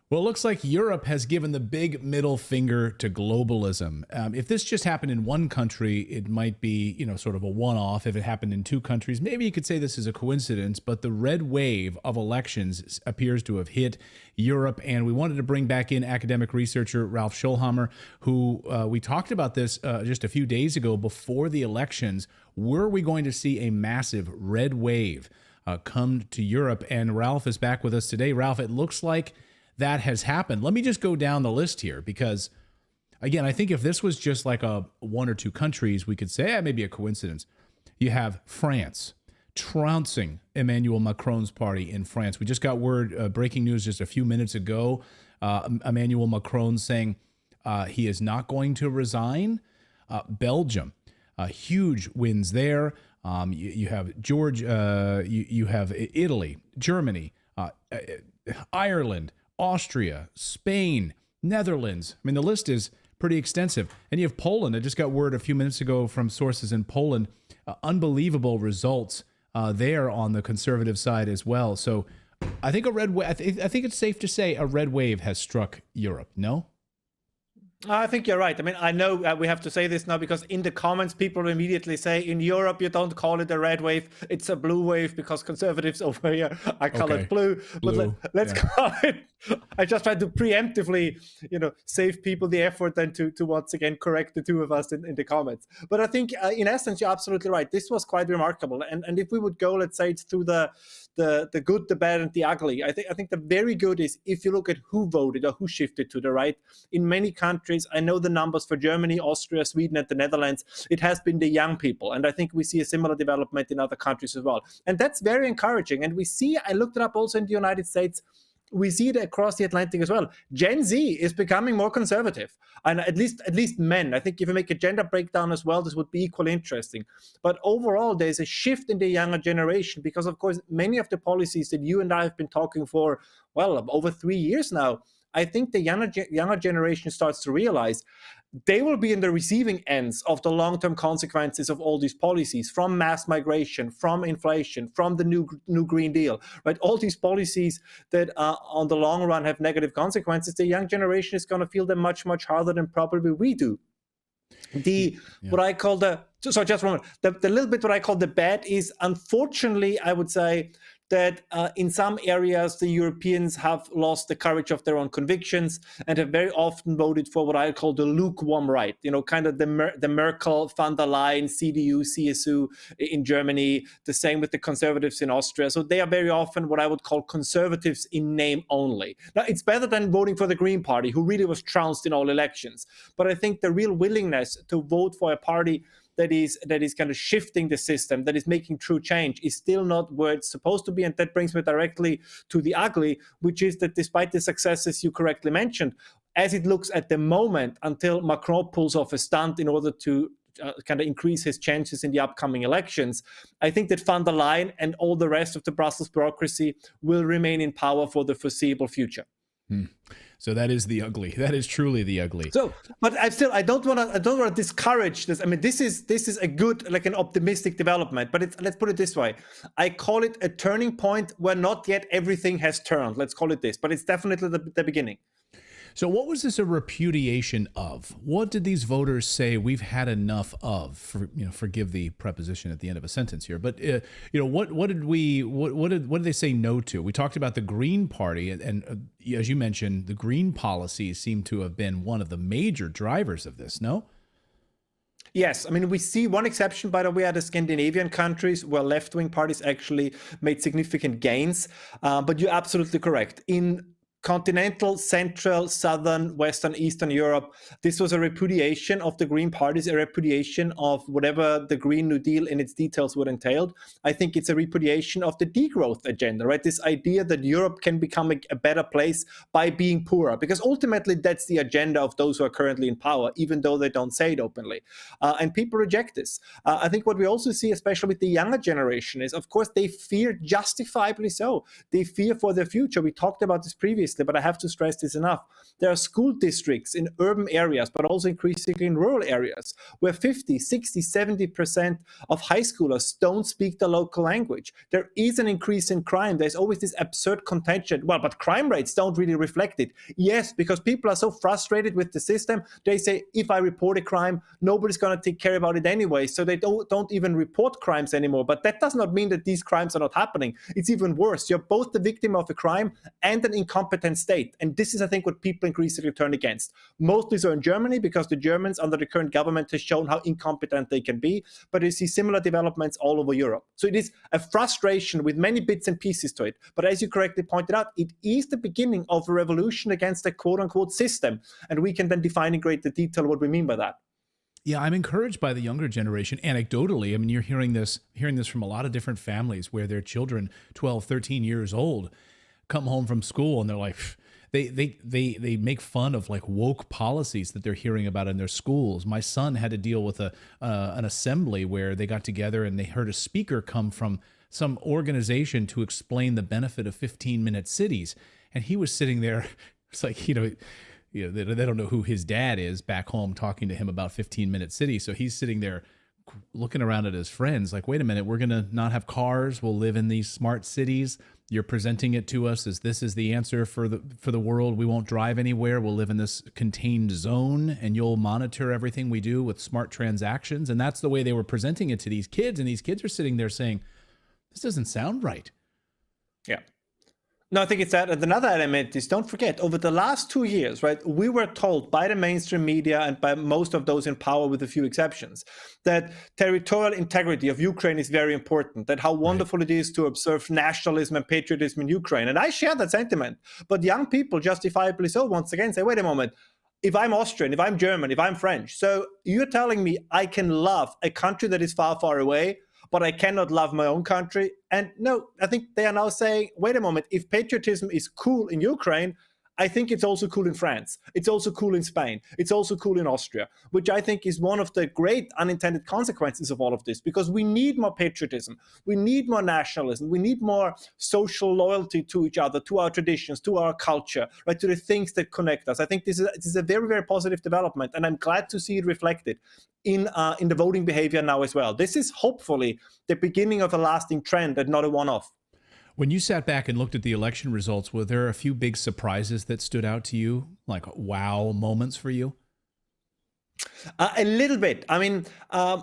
Well, it looks like Europe has given the big middle finger to globalism. If this just happened in one country, it might be, sort of a one-off. If it happened in two countries, maybe you could say this is a coincidence. But the red wave of elections appears to have hit Europe, and we wanted to bring back in academic researcher Ralph Schoellhammer, who we talked about this just a few days ago before the elections. Were we going to see a massive red wave come to Europe? And Ralph is back with us today. Ralph, it looks like that has happened. Let me just go down the list here because, again, I think if this was just like a one or two countries, we could say maybe a coincidence. You have France trouncing Emmanuel Macron's party in France. We just got word, breaking news just a few minutes ago, Emmanuel Macron saying he is not going to resign. Belgium, huge wins there. You have Georgia, you have Italy, Germany, Ireland, Austria, Spain, Netherlands. I mean, the list is pretty extensive. And you have Poland. I just got word a few minutes ago from sources in Poland. Unbelievable results there on the conservative side as well. So I think I think it's safe to say a red wave has struck Europe. No? I think you're right. I mean, I know we have to say this now because in the comments, people immediately say, in Europe, you don't call it a red wave, it's a blue wave because conservatives over here, I call it blue. But let's call it, I just try to preemptively, save people the effort then to once again correct the two of us in the comments. But I think in essence, you're absolutely right. This was quite remarkable. And if we would go, let's say, through the good, the bad, and the ugly, I think the very good is if you look at who voted or who shifted to the right. In many countries, I know the numbers for Germany, Austria, Sweden, and the Netherlands, it has been the young people. And I think we see a similar development in other countries as well. And that's very encouraging. And we see, I looked it up also in the United States, we see it across the Atlantic as well. Gen Z is becoming more conservative, and at least men. I think if you make a gender breakdown as well, this would be equally interesting. But overall, there's a shift in the younger generation because, of course, many of the policies that you and I have been talking for, well, over 3 years now, I think the younger generation starts to realize they will be in the receiving ends of the long-term consequences of all these policies, from mass migration, from inflation, from the new Green Deal, right? All these policies that on the long run have negative consequences. The young generation is going to feel them much, much harder than probably we do. What I call the little bit what I call the bad is, unfortunately, I would say that in some areas, the Europeans have lost the courage of their own convictions and have very often voted for what I call the lukewarm right, kind of the Merkel, von der Leyen, CDU, CSU in Germany, the same with the conservatives in Austria. So they are very often what I would call conservatives in name only. Now, it's better than voting for the Green Party, who really was trounced in all elections. But I think the real willingness to vote for a party that is kind of shifting the system, that is making true change, is still not where it's supposed to be. And that brings me directly to the ugly, which is that despite the successes you correctly mentioned, as it looks at the moment, until Macron pulls off a stunt in order to kind of increase his chances in the upcoming elections, I think that von der Leyen and all the rest of the Brussels bureaucracy will remain in power for the foreseeable future. So that is the ugly. That is truly the ugly. So, but I don't want to discourage this. I mean, this is a good, like an optimistic development. But let's put it this way: I call it a turning point where not yet everything has turned. Let's call it this, but it's definitely the beginning. So what was this a repudiation of? What did these voters say we've had enough of? Forgive the preposition at the end of a sentence here, but what did they say no to? We talked about the Green Party, and as you mentioned, the Green policies seem to have been one of the major drivers of this. No. Yes, I mean, we see one exception, by the way, are the Scandinavian countries where left-wing parties actually made significant gains. But you're absolutely correct. In continental, central, southern, western, eastern Europe, this was a repudiation of the Green parties, a repudiation of whatever the Green New Deal in its details would entail. I think it's a repudiation of the degrowth agenda, right? This idea that Europe can become a better place by being poorer, because ultimately that's the agenda of those who are currently in power, even though they don't say it openly. And people reject this. I think what we also see, especially with the younger generation, is, of course, they fear, justifiably so, they fear for their future. We talked about this previously. obviously, but I have to stress this enough. There are school districts in urban areas, but also increasingly in rural areas, where 50, 60, 70% of high schoolers don't speak the local language. There is an increase in crime. There's always this absurd contention. Well, but crime rates don't really reflect it. Yes, because people are so frustrated with the system. They say, if I report a crime, nobody's going to take care about it anyway. So they don't even report crimes anymore. But that does not mean that these crimes are not happening. It's even worse. You're both the victim of a crime and an incompetent state. And this is, I think, what people increasingly turn against. Mostly so in Germany, because the Germans under the current government has shown how incompetent they can be. But you see similar developments all over Europe. So it is a frustration with many bits and pieces to it. But as you correctly pointed out, it is the beginning of a revolution against a quote-unquote system. And we can then define in greater detail what we mean by that. Yeah, I'm encouraged by the younger generation. Anecdotally, I mean, you're hearing this from a lot of different families where their children, 12, 13 years old, come home from school and they're like, they make fun of like woke policies that they're hearing about in their schools. My son had to deal with an assembly where they got together and they heard a speaker come from some organization to explain the benefit of 15-minute cities. And he was sitting there, it's like, they don't know who his dad is back home talking to him about 15-minute cities. So he's sitting there looking around at his friends like, wait a minute, we're going to not have cars. We'll live in these smart cities. You're presenting it to us as this is the answer for the world. We won't drive anywhere. We'll live in this contained zone and you'll monitor everything we do with smart transactions. And that's the way they were presenting it to these kids. And these kids are sitting there saying, this doesn't sound right. Yeah. No, I think it's that. And another element is, don't forget, over the last 2 years, right, we were told by the mainstream media and by most of those in power, with a few exceptions, that territorial integrity of Ukraine is very important, that how wonderful it is to observe nationalism and patriotism in Ukraine. And I share that sentiment. But young people, justifiably so, once again say, wait a moment, if I'm Austrian, if I'm German, if I'm French, so you're telling me I can love a country that is far, far away, but I cannot love my own country? And no, I think they are now saying, wait a moment, if patriotism is cool in Ukraine, I think it's also cool in France. It's also cool in Spain. It's also cool in Austria, which I think is one of the great unintended consequences of all of this, because we need more patriotism. We need more nationalism. We need more social loyalty to each other, to our traditions, to our culture, right, to the things that connect us. I think this is a very, very positive development, and I'm glad to see it reflected in the voting behavior now as well. This is hopefully the beginning of a lasting trend and not a one-off. When you sat back and looked at the election results, were there a few big surprises that stood out to you, like wow moments for you? A little bit. I mean,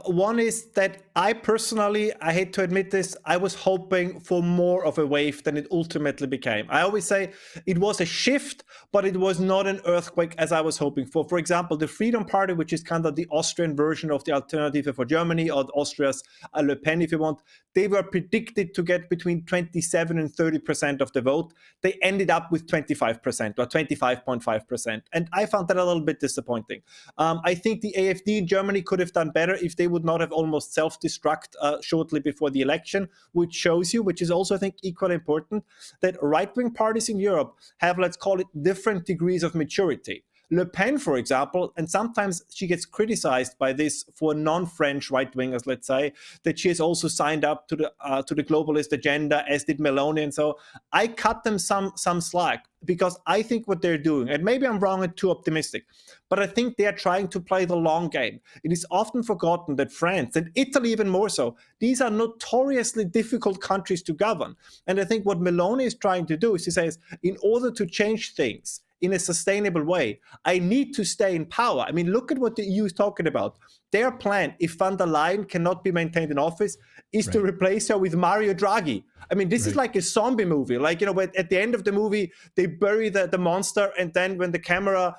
one is that I personally, I hate to admit this, I was hoping for more of a wave than it ultimately became. I always say it was a shift, but it was not an earthquake as I was hoping for. For example, the Freedom Party, which is kind of the Austrian version of the Alternative for Germany, or Austria's Le Pen, if you want, they were predicted to get between 27 and 30% of the vote. They ended up with 25% or 25.5%. And I found that a little bit disappointing. I think the AfD in Germany could have done better if they would not have almost self-destruct shortly before the election, which shows you, which is also, I think, equally important, that right-wing parties in Europe have, let's call it, different degrees of maturity. Le Pen, for example, and sometimes she gets criticized by this for non-French right-wingers, let's say, that she has also signed up to the globalist agenda, as did Meloni. And so I cut them some slack, because I think what they're doing, and maybe I'm wrong and too optimistic, but I think they are trying to play the long game. It is often forgotten that France, and Italy even more so, these are notoriously difficult countries to govern. And I think what Meloni is trying to do is, she says, in order to change things in a sustainable way, I need to stay in power. I mean, look at what the EU is talking about. Their plan, if van der Leyen cannot be maintained in office, is to replace her with Mario Draghi. I mean, this is like a zombie movie. Like, at the end of the movie, they bury the monster, and then when the camera,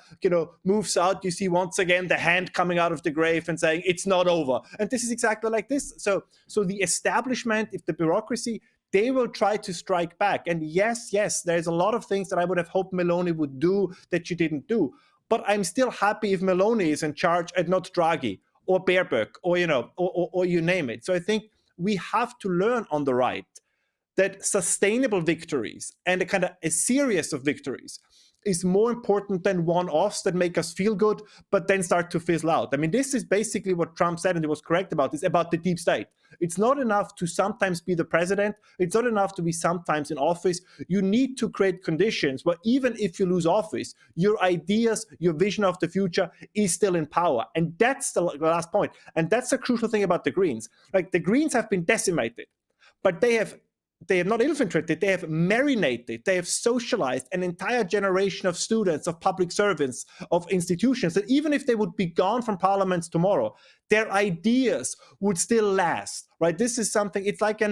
moves out, you see once again the hand coming out of the grave and saying, it's not over. And this is exactly like this. So the establishment, if the bureaucracy, they will try to strike back. And yes, there's a lot of things that I would have hoped Meloni would do that she didn't do. But I'm still happy if Meloni is in charge and not Draghi or Baerbock or you name it. So I think we have to learn on the right that sustainable victories and a series of victories is more important than one-offs that make us feel good, but then start to fizzle out. I mean, this is basically what Trump said, and he was correct about this, about the deep state. It's not enough to sometimes be the president. It's not enough to be sometimes in office. You need to create conditions where even if you lose office, your ideas, your vision of the future is still in power. And that's the last point. And that's a crucial thing about the Greens. Like, the Greens have been decimated, but they have not infiltrated, they have marinated, they have socialized an entire generation of students, of public servants, of institutions, that even if they would be gone from parliaments tomorrow, their ideas would still last, right? This is something, it's like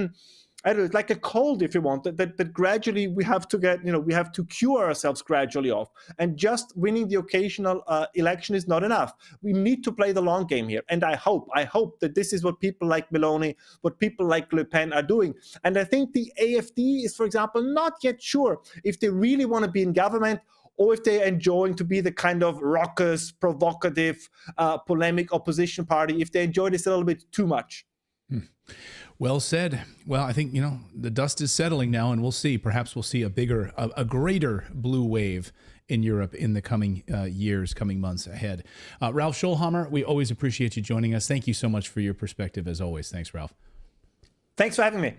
it's like a cold, if you want, that gradually we have to get, we have to cure ourselves gradually off. And just winning the occasional election is not enough. We need to play the long game here. And I hope that this is what people like Meloni, what people like Le Pen are doing. And I think the AfD is, for example, not yet sure if they really want to be in government, or if they're enjoying to be the kind of raucous, provocative, polemic opposition party, if they enjoy this a little bit too much. Well said. Well, I think, the dust is settling now, and we'll see. Perhaps we'll see a greater blue wave in Europe in the coming years, coming months ahead. Ralph Schoellhammer, we always appreciate you joining us. Thank you so much for your perspective, as always. Thanks, Ralph. Thanks for having me.